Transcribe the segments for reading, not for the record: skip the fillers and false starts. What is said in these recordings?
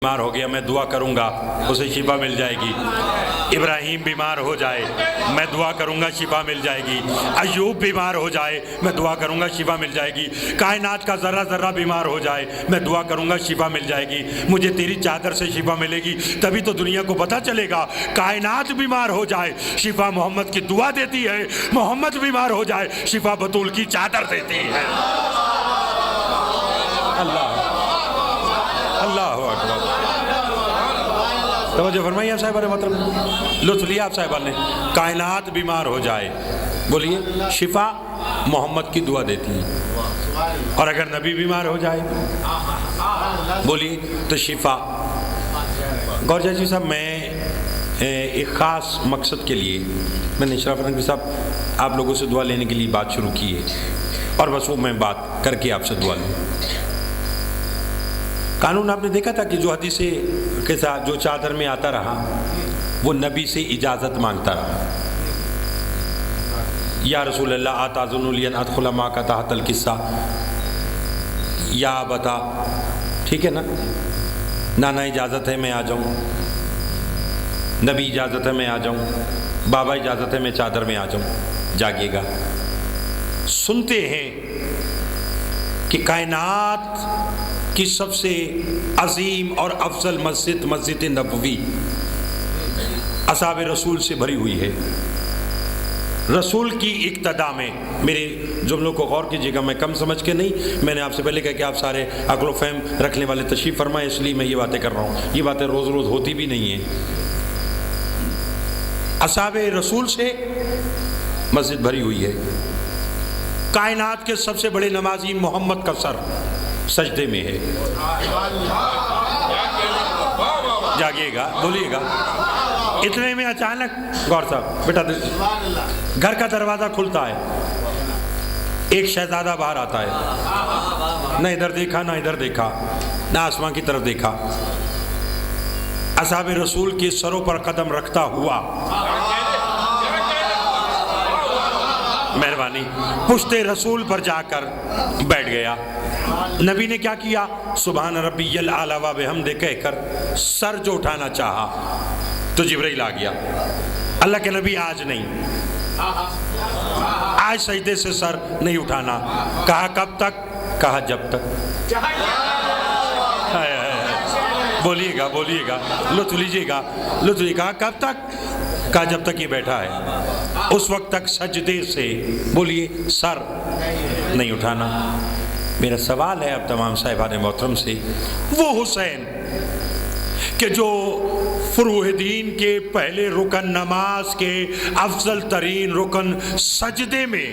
بیمار ہو گیا میں دعا کروں گا اسے شفا مل جائے گی. ابراہیم بیمار ہو جائے میں دعا کروں گا شفا مل جائے گی. ایوب بیمار ہو جائے میں دعا کروں گا شفا مل جائے گی. کائنات کا ذرہ ذرہ بیمار ہو جائے میں دعا کروں گا شفا مل جائے گی. مجھے تیری چادر سے شفا ملے گی تبھی تو دنیا کو پتہ چلے گا. کائنات بیمار ہو جائے شفا محمد کی دعا دیتی ہے, محمد بیمار ہو جائے شفا بطول کی چادر دیتی ہے. اللہ اللہ اکبر. توجہ فرمائیے آپ صاحبہ نے, مطلب لطف لیا آپ صاحبہ نے. کائنات بیمار ہو جائے بولیے شفا محمد کی دعا دیتی ہے, اور اگر نبی بیمار ہو جائے بولیے تو شفا. گور جی صاحب میں ایک خاص مقصد کے لیے میں نے اشرف نقوی صاحب آپ لوگوں سے دعا لینے کے لیے بات شروع کی ہے, اور بس وہ میں بات کر کے آپ سے دعا لوں. قانون آپ نے دیکھا تھا کہ جو حدیث کے ساتھ جو چادر میں آتا رہا وہ نبی سے اجازت مانگتا رہا. یا رسول اللہ آتاذن لی ان ادخل معک تحت القصہ, یا بتا ٹھیک ہے نا, نانا اجازت ہے میں آ جاؤں, نبی اجازت ہے میں آ جاؤں, بابا اجازت ہے میں چادر میں آ جاؤں. جاگیے گا. سنتے ہیں کہ کائنات کی سب سے عظیم اور افضل مسجد مسجد نبوی اصحاب رسول سے بھری ہوئی ہے. رسول کی اقتداء میں, میرے جملوں کو غور کیجیے گا, میں کم سمجھ کے نہیں, میں نے آپ سے پہلے کہا کہ آپ سارے عقل و فہم رکھنے والے تشریف فرمائیں, اس لیے میں یہ باتیں کر رہا ہوں. یہ باتیں روز روز ہوتی بھی نہیں ہیں. اصحاب رسول سے مسجد بھری ہوئی ہے. کائنات کے سب سے بڑے نمازی محمد کا سر سجدے میں ہے. جاگیے گا, بولیے گا. اتنے میں اچانک غور صاحب بیٹا گھر کا دروازہ کھلتا ہے, ایک شہزادہ باہر آتا ہے. نہ ادھر دیکھا نہ ادھر دیکھا نہ آسمان کی طرف دیکھا. اصحاب رسول کے سروں پر قدم رکھتا ہوا مہربانی پشت رسول پر جا کر بیٹھ گیا. نبی نے کیا کیا؟ سبحان ربی الاعلی و بحمدہ کہہ کر سر جو اٹھانا چاہا تو جبرائیل آ گیا. اللہ کے نبی آج نہیں, آج سجدے سے سر نہیں اٹھانا. کہا کب تک؟ کہا جب تک. بولیے گا, بولیے گا, لطف لیجیے گا, لطف لیجیے گا. کب تک؟ کہا جب تک یہ بیٹھا ہے. اس وقت تک سجدے سے بولیے سر نہیں اٹھانا. میرا سوال ہے اب تمام صاحبان محترم سے, وہ حسین کہ جو فروع دین کے پہلے رکن, نماز کے افضل ترین رکن سجدے میں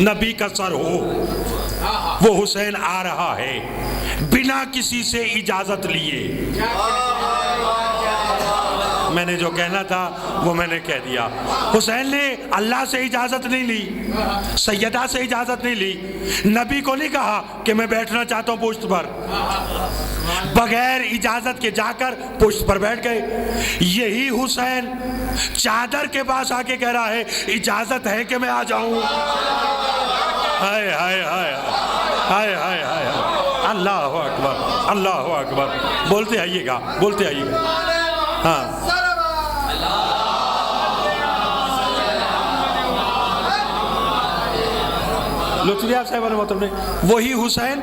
نبی کا سر ہو, وہ حسین آ رہا ہے بنا کسی سے اجازت لیے. میں نے جو کہنا تھا وہ میں نے کہہ دیا. حسین نے اللہ سے اجازت نہیں لی, سیدہ سے اجازت نہیں لی, نبی کو نہیں کہا کہ میں بیٹھنا چاہتا ہوں پشت پر. بغیر اجازت کے جا کر پشت پر بیٹھ گئے. یہی حسین چادر کے پاس آ کے کہہ رہا ہے اجازت ہے کہ میں آ جاؤں. ہائے ہائے ہائے ہائے ہائے ہائے, اللہ اکبر, اللہ اکبر. بولتے آئیے گا, بولتے آئیے گا. ہاں لطفیہ صاحب نے محترم نے, وہی حسین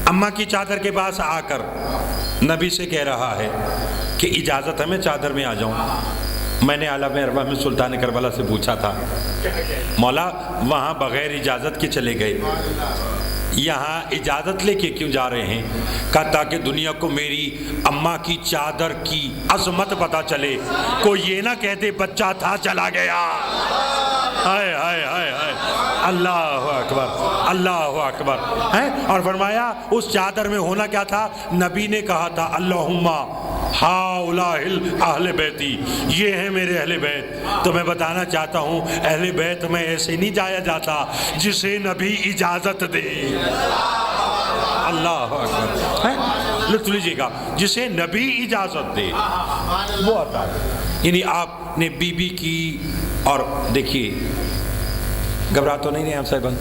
اماں کی چادر کے پاس آ کر نبی سے کہہ رہا ہے کہ اجازت ہے میں چادر میں آ جاؤں. میں نے عالم اربع میں سلطان کربلا سے پوچھا تھا مولا وہاں بغیر اجازت کے چلے گئے, یہاں اجازت لے کے کیوں جا رہے ہیں؟ کہا تاکہ دنیا کو میری اماں کی چادر کی عظمت پتہ چلے, کوئی یہ نہ کہتے بچہ تھا چلا گیا. ہائے ہائے ہائے ہائے, اللہ اکبر, اللہ اکبر. اور فرمایا اس چادر میں ہونا کیا تھا؟ نبی نے کہا تھا اللہم ہاؤلاء اہل بیتی, یہ ہیں میرے اہل بیت. تو میں بتانا چاہتا ہوں اہل بیت میں ایسے نہیں جایا جاتا جسے نبی اجازت دے. اللہ اکبر, لطف لیجیے گا, جسے نبی اجازت دے وہ آتا ہے. یعنی آپ نے بی بی کی, اور دیکھیے گھبرا تو نہیں آپ صاحبان,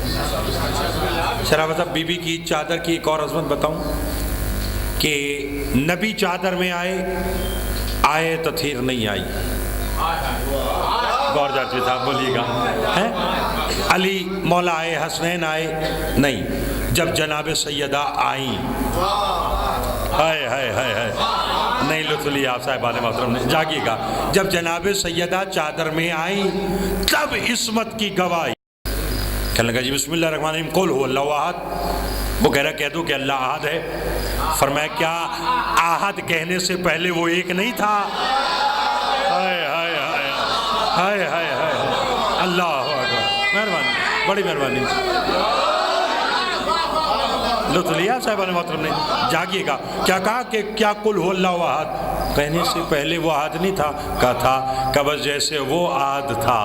شرافت صاحب بی بی کی چادر کی ایک اور عظمت بتاؤں. کہ نبی چادر میں آئے تطہیر نہیں آئی. غور جاتی صاحب بولیے گا. علی مولا آئے، حسنین آئے نہیں. جب جناب سیدہ آئیں، ہائے ہائے ہائے ہائے، نہیں لطف لیا آپ صاحبان محترم نے. جاگیے گا. جب جناب سیدہ چادر میں آئیں تب عصمت کی گواہی. کہنے لگا جی بسم اللہ الرحمن الرحیم قل هو اللہ احد. وہ کہہ رہا کہہ دو کہ اللہ احد ہے. فرمایا کیا احد کہنے سے پہلے وہ ایک نہیں تھا؟ ہائے ہائے ہائے ہائے ہائے ہائے، اللہ اکبر. مہربانی، بڑی مہربانی. لطف لیا صاحبان محترم نے. جاگیے گا. کیا کہا کہ کیا قل هو اللہ احد کہنے سے پہلے وہ احد نہیں تھا؟ کہا تھا کہ بس جیسے وہ احد تھا.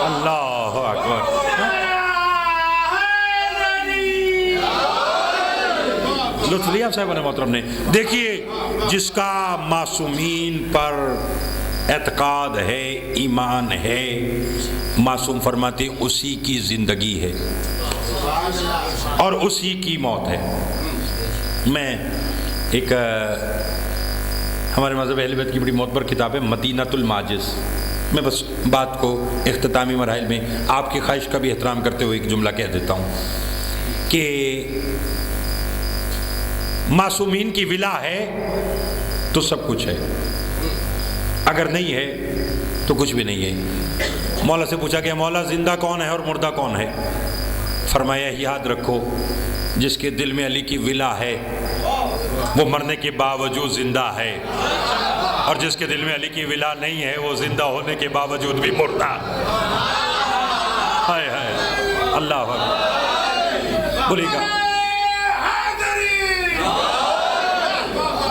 اللہ اکبر. لطف لیا صاحبان محترم نے. دیکھیے جس کا معصومین پر اعتقاد ہے، ایمان ہے، معصوم فرماتے اسی کی زندگی ہے اور اسی کی موت ہے. میں ایک ہمارے مذہب اہل بیت کی بڑی معتبر کتاب ہے مدینۃ الماجز. میں بس بات کو اختتامی مراحل میں آپ کی خواہش کا بھی احترام کرتے ہوئے ایک جملہ کہہ دیتا ہوں کہ معصومین کی ولا ہے تو سب کچھ ہے، اگر نہیں ہے تو کچھ بھی نہیں ہے. مولا سے پوچھا کہ مولا زندہ کون ہے اور مردہ کون ہے؟ فرمایا یاد رکھو جس کے دل میں علی کی ولا ہے وہ مرنے کے باوجود زندہ ہے، اور جس کے دل میں علی کی ولا نہیں ہے وہ زندہ ہونے کے باوجود بھی مردہ. ہائے ہائے اللہ اکبر. بولیے گا.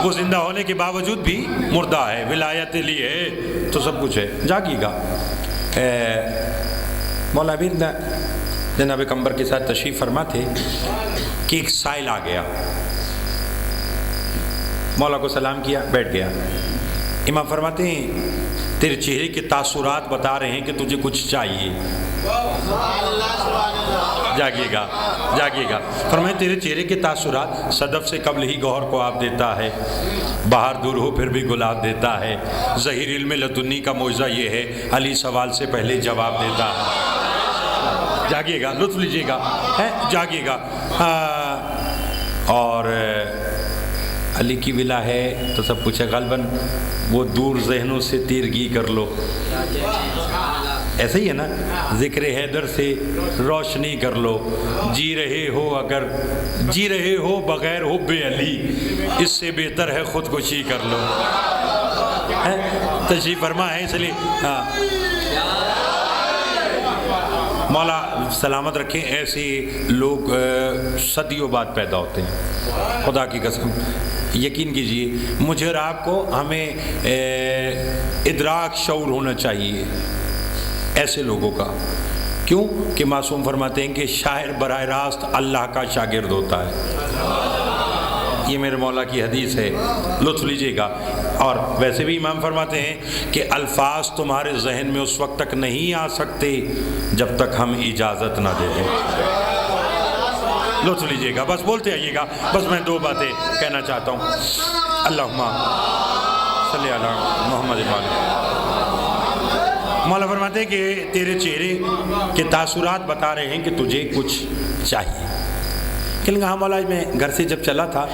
وہ زندہ ہونے کے باوجود بھی مردہ ہے. ولایت لی ہے تو سب کچھ ہے. جاگیے گا. مولا امیر جناب قمبر کے ساتھ تشریف فرما تھے کہ ایک سائل آ گیا. مولا کو سلام کیا، بیٹھ گیا. امام فرماتے ہیں تیرے چہرے کے تاثرات بتا رہے ہیں کہ تجھے کچھ چاہیے. جاگیے گا جاگیے گا. فرمائے تیرے چہرے کے تاثرات صدف سے قبل ہی گوہر کو آپ دیتا ہے، باہر دور ہو پھر بھی گلاب دیتا ہے. ظہیر علم لدنی کا معجزہ یہ ہے علی سوال سے پہلے جواب دیتا ہے. جاگیے گا، لطف لیجیے گا. جاگیے گا. اور علی کی ولا ہے تو سب کچھ ہے. غالباً وہ دور ذہنوں سے تیرگی کر لو. ایسا ہی ہے نا، ذکر حیدر سے روشنی کر لو. جی رہے ہو بغیر حب علی، اس سے بہتر ہے خودکشی کر لو. تشریف فرما ہے اس لیے مولا سلامت رکھیں. ایسے لوگ صدیوں بعد پیدا ہوتے ہیں، خدا کی قسم. یقین کیجئے مجھے اور آپ کو ہمیں ادراک شعور ہونا چاہیے ایسے لوگوں کا. کیوں کہ معصوم فرماتے ہیں کہ شاعر براہ راست اللہ کا شاگرد ہوتا ہے. یہ میرے مولا کی حدیث ہے، لطف لیجیے گا. اور ویسے بھی امام فرماتے ہیں کہ الفاظ تمہارے ذہن میں اس وقت تک نہیں آ سکتے جب تک ہم اجازت نہ دے دیں. لطف لیجیے گا. بس بولتے آئیے گا. بس میں دو باتیں کہنا چاہتا ہوں. اللہم صلی علی محمد. مولا فرماتے ہیں کہ تیرے چہرے کے تاثرات بتا رہے ہیں کہ تجھے کچھ چاہیے. کہ ہاں مولا میں گھر سے جب چلا تھا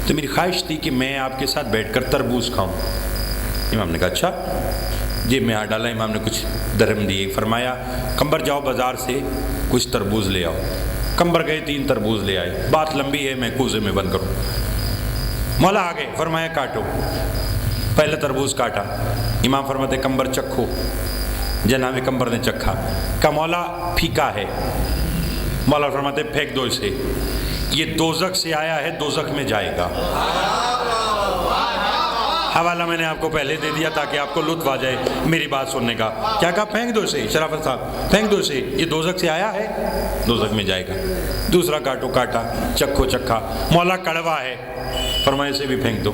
تو میری خواہش تھی کہ میں آپ کے ساتھ بیٹھ کر تربوز کھاؤں. امام نے کہا اچھا. جیب میں ہاتھ ڈالا. امام نے کچھ درہم دیے. فرمایا قمبر جاؤ بازار سے کچھ تربوز لے آؤ. قمبر گئے 3 تربوز لے آئے. بات لمبی ہے میں کوزے میں بند کروں. مولا آ گئے. فرمایا کاٹو. پہلے تربوز کاٹا. امام فرماتے قمبر چکھو. جناب قمبر نے چکھا. کہا مولا پھیکا ہے. مولا فرماتے پھینک دو اسے، یہ دوزخ سے آیا ہے دوزخ میں جائے گا. حوالہ میں نے آپ کو پہلے دے دیا تاکہ آپ کو لطف آ جائے میری بات سننے کا. کیا کہا؟ پھینک دو اسے. شرافت صاحب پھینک دو اسے، یہ دوزخ سے آیا ہے دوزخ میں جائے گا. دوسرا کاٹو. کاٹا. چکھو. چکھا. مولا کڑوا ہے. فرمایا اسے بھی پھینک دو،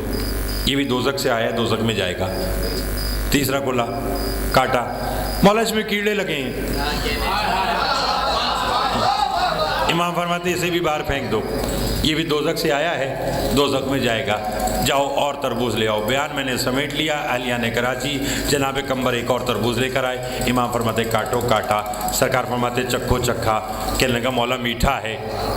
یہ بھی دوزخ سے آیا ہے دوزخ میں جائے گا. تیسرا کھولا. کاٹا. مولا اس میں کیڑے لگے ہیں. امام فرماتے اسے بھی باہر پھینک دو، یہ بھی دوزخ سے آیا ہے، دوزخ میں جائے گا، جاؤ اور تربوز لے آؤ۔ بیان میں نے سمیٹ لیا، اہلیہ نے کراچی، جناب قمبر ایک اور تربوز لے کر آئے، امام فرماتے کاٹو، کاٹا، سرکار فرماتے چکھو، چکھا، کہنے لگا مولا میٹھا ہے،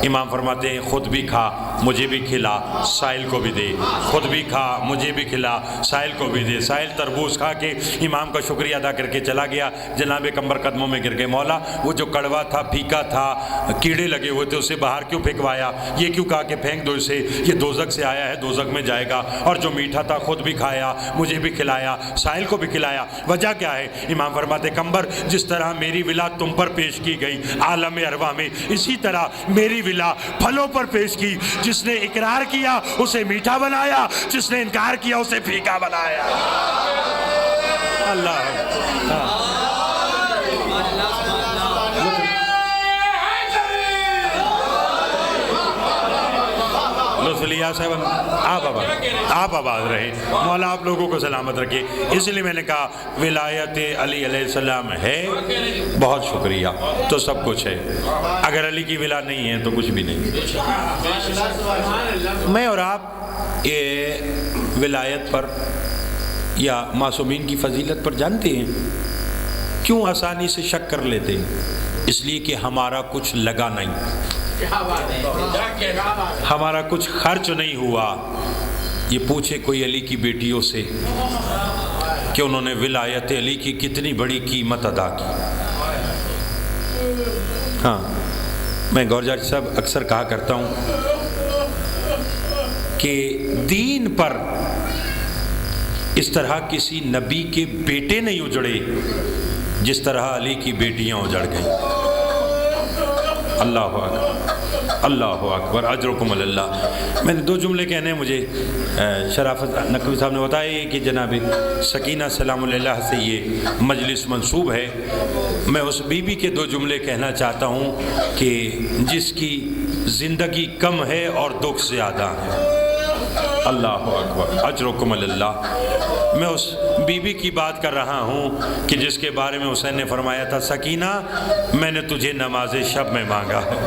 امام فرماتے خود بھی کھا مجھے بھی کھلا، سائل کو بھی دے، خود بھی کھا مجھے بھی کھلا، سائل کو بھی دے۔ سائل تربوز کھا کے امام کا شکریہ ادا کر کے چلا گیا، جناب قمبر قدموں میں گر گئے، مولا وہ جو کڑوا تھا، پھیکا تھا، کیڑے لگے ہوئے تھے، اسے باہر کیوں پھینکوایا؟ یہ کیوں کہا کہ پھینک دو اسے، یہ دوزخ سے آیا ہے، دوزخ میں جائے گا، اور جو میٹھا تھا خود بھی کھایا، مجھے بھی کھلایا، سائل کو بھی کھلایا، وجہ کیا ہے؟ امام فرماتے قمبر جس طرح میری ولا تم پر پیش کی گئی عالم ارواح میں، اسی طرح میری ولا پھلوں پر پیش کی، جس نے اقرار کیا اسے میٹھا بنایا، جس نے انکار کیا اسے پھیکا بنایا۔ اللہ لطفیہ صاحب آپ آواز رہے، مولا آپ لوگوں کو سلامت رکھے۔ اس لیے میں نے کہا ولایت علی علیہ السلام ہے، بہت شکریہ، تو سب کچھ ہے، اگر علی کی ولا نہیں ہے تو کچھ بھی نہیں۔ میں اور آپ یہ ولایت پر یا معصومین کی فضیلت پر جانتے ہیں کیوں آسانی سے شک کر لیتے ہیں؟ اس لیے کہ ہمارا کچھ لگا نہیں، ہمارا کچھ خرچ نہیں ہوا۔ یہ پوچھے کوئی علی کی بیٹیوں سے کہ انہوں نے ولایت علی کی کتنی بڑی قیمت ادا کی۔ ہاں، میں گورجر صاحب اکثر کہا کرتا ہوں کہ دین پر اس طرح کسی نبی کے بیٹے نہیں اجڑے جس طرح علی کی بیٹیاں اجڑ گئیں۔ اللہ اکبر، اللہ اکبر، اجرکم اللہ۔ میں نے دو جملے کہنے ہیں، مجھے شرافت نقوی صاحب نے بتایا کہ جناب سکینہ سلام اللہ سے یہ مجلس منسوب ہے۔ میں اس بی بی کے دو جملے کہنا چاہتا ہوں کہ جس کی زندگی کم ہے اور دکھ زیادہ ہے۔ اللہ اکبر، اجرکم اللہ۔ میں اس بی بی کی بات کر رہا ہوں کہ جس کے بارے میں حسین نے فرمایا تھا سکینہ میں نے تجھے نماز شب میں مانگا ہے۔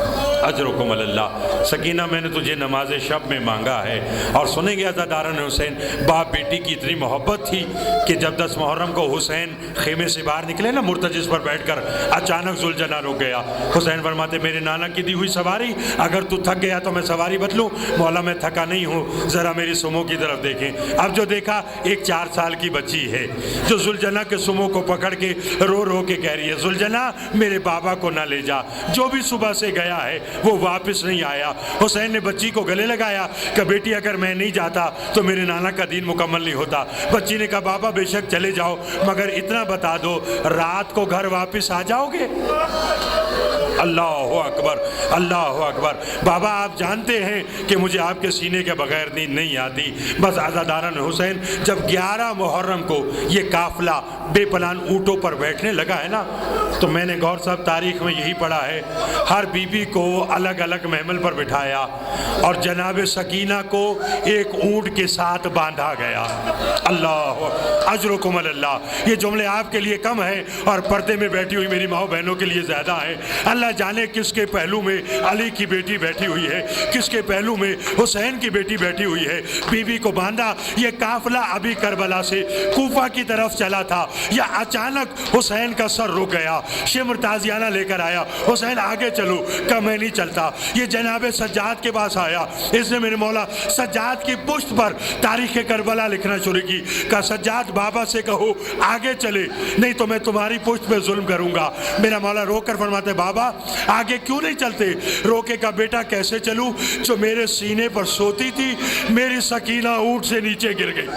اجرکم اللہ، سکینہ میں نے تجھے نماز شب میں مانگا ہے۔ اور سنیں گے عزاداران حسین، باپ بیٹی کی اتنی محبت تھی کہ جب 10 محرم کو حسین خیمے سے باہر نکلے نا مرتجز پر بیٹھ کر، اچانک ذوالجناح رک گیا۔ حسین فرماتے میرے نانا کی دی ہوئی سواری، اگر تو تھک گیا تو میں سواری بدلوں؟ مولا میں تھکا نہیں ہوں، ذرا میری سمو کی طرف دیکھیں۔ اب جو دیکھا ایک 4 سال کی بچی ہے جو ذوالجناح کے سمو کو پکڑ کے رو رو کے کہہ رہی ہے ذوالجناح میرے بابا کو نہ لے جا، جو بھی صبح سے گیا ہے وہ واپس نہیں آیا۔ حسین نے بچی کو گلے لگایا کہ بیٹی اگر میں نہیں جاتا تو میرے نانا کا دین مکمل نہیں ہوتا۔ بچی نے کہا بابا بے شک چلے جاؤ مگر اتنا بتا دو رات کو گھر واپس آ جاؤ گے؟ اللہ اکبر، اللہ اکبر۔ بابا آپ جانتے ہیں کہ مجھے آپ کے سینے کے بغیر نیند نہیں آتی۔ بس عزاداران حسین جب 11 محرم کو یہ قافلہ بے پلان اونٹوں پر بیٹھنے لگا ہے نا، تو میں نے غور صاحب تاریخ میں یہی پڑھا ہے، ہر بی بی کو الگ الگ محمل پر بٹھایا اور جناب سکینہ کو ایک اونٹ کے ساتھ باندھا گیا۔ اللہ اجرکم اللہ۔ یہ جملے آپ کے لیے کم ہے اور پردے میں بیٹھی ہوئی میری ماں بہنوں کے لیے زیادہ ہے۔ اللہ جانے کس کے پہلو میں علی کی بیٹی بیٹھی ہوئی ہے، کس کے پہلو میں حسین کی بیٹی بیٹھی ہوئی ہے۔ بی بی کو باندھا۔ یہ قافلہ ابھی کربلا سے کوفہ کی طرف چلا تھا، یا اچانک حسین کا سر رک گیا، شمر تازیانہ لے کر آیا، حسین آگے چلو، کہا میں نہیں چلتا۔ یہ جناب سجاد کے پاس آیا، اس نے میرے مولا سجاد کی پشت پر تاریخ کربلا لکھنا شروع کی، کہا سجاد بابا سے کہو آگے چلے، نہیں تو میں تمہاری پشت پہ ظلم کروں گا۔ میرا مولا رو کر فرماتے بابا آگے کیوں نہیں چلتے؟ رو کے کہا بیٹا کیسے چلوں، جو میرے سینے پر سوتی تھی میری سکینہ اونٹ سے نیچے گر گئی۔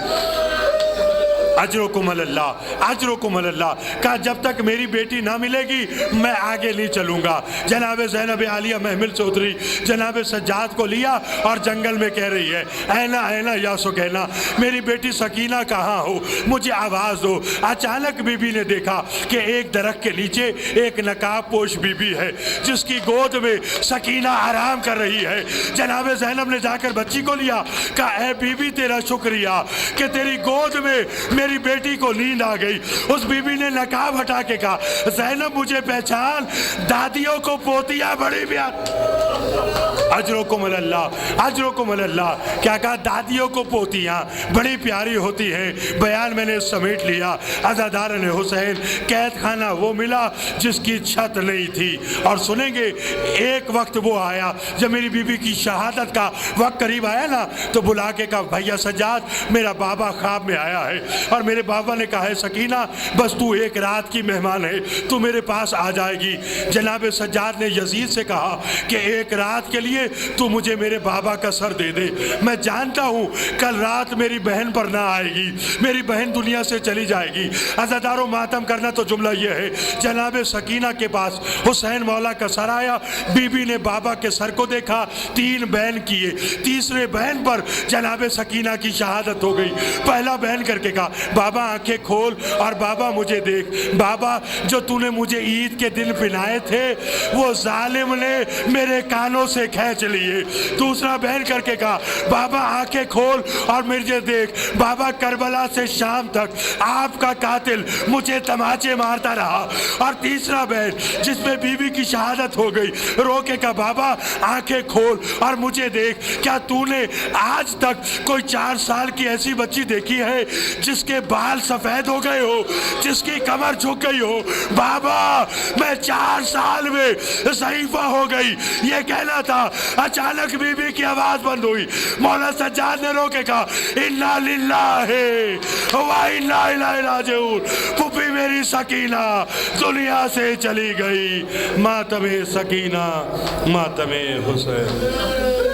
اجرکم اللہ، اجرکم اللہ۔ کہا جب تک میری بیٹی نہ ملے گی میں آگے نہیں چلوں گا۔ جناب زینب عالیہ محمل سے اتری، جناب سجاد کو لیا اور جنگل میں کہہ رہی ہے اینا اینا یا سکینہ، میری بیٹی سکینہ کہاں ہو، مجھے آواز دو۔ اچانک بی بی نے دیکھا کہ ایک درخت کے نیچے ایک نقاب پوش بی بی ہے جس کی گود میں سکینہ آرام کر رہی ہے۔ جناب زینب نے جا کر بچی کو لیا، کہا اے بی بی تیرا شکریہ کہ تیری گود میں میری بیٹی کو نیند آ گئی۔ اس بی بی نے نقاب ہٹا کے کہا زینب مجھے پہچان، دادیوں کو پوتیاں بڑی بیان۔ اجرکم اللہ اجرکم اللہ۔ کیا کہا؟ دادیوں کو پوتیاں بڑی پیاری ہوتی ہیں۔ بیان میں نے سمیٹ لیا۔ عزادارِ حسین قید خانہ وہ ملا جس کی چھت نہیں تھی۔ اور سنیں گے ایک وقت وہ آیا جب میری بیوی کی شہادت کا وقت قریب آیا نا، تو بلا کے کہا بھیا سجاد میرا بابا خواب میں آیا ہے، اور میرے بابا نے کہا ہے سکینہ بس تو ایک رات کی مہمان ہے، تو میرے پاس آ جائے گی۔ جناب سجاد نے یزید سے کہا کہ ایک رات کے لیے تو مجھے میرے بابا کا سر دے دے، میں جانتا ہوں کل رات میری بہن پر نہ آئے گی، میری بہن دنیا سے چلی جائے گی۔ عزاداروں ماتم کرنا تو جملہ یہ ہے، جناب سکینہ کے پاس حسین مولا کا سر آیا، بی بی نے بابا کے سر کو دیکھا، 3 بین کیے، تیسرے بین پر جناب سکینہ کی شہادت ہو گئی۔ پہلا بین کر کے کہا بابا آنکھیں کھول اور بابا مجھے دیکھ، بابا جو تو نے مجھے عید کے دن پہنائے تھے وہ ظالم نے میرے کانوں سے کھینچ لیے۔ دوسرا بین کر کے کہا بابا آنکھیں کھول اور مجھے دیکھ، بابا کربلا سے شام تک آپ کا قاتل مجھے تماچے مارتا رہا۔ اور تیسرا بین جس میں بی بی کی شہادت ہو گئی، رو کے کہا بابا آنکھیں کھول اور مجھے دیکھ، کیا تو نے آج تک کوئی 4 سال کی ایسی بچی دیکھی ہے جس کے بال سفید ہو گئے ہو، جس کی کمر جھک گئی ہو؟ بابا میں 4 سال میں ضعیفہ ہو گئی، یہ کہنا تھا۔ اچانک بی بی کی آواز بند ہوئی، مولا سجاد نے رو کے کہا انا للہ و انا الیہ راجعون، پھوپھی میری سکینہ دنیا سے چلی گئی۔ ماتم سکینہ، ماتم حسین۔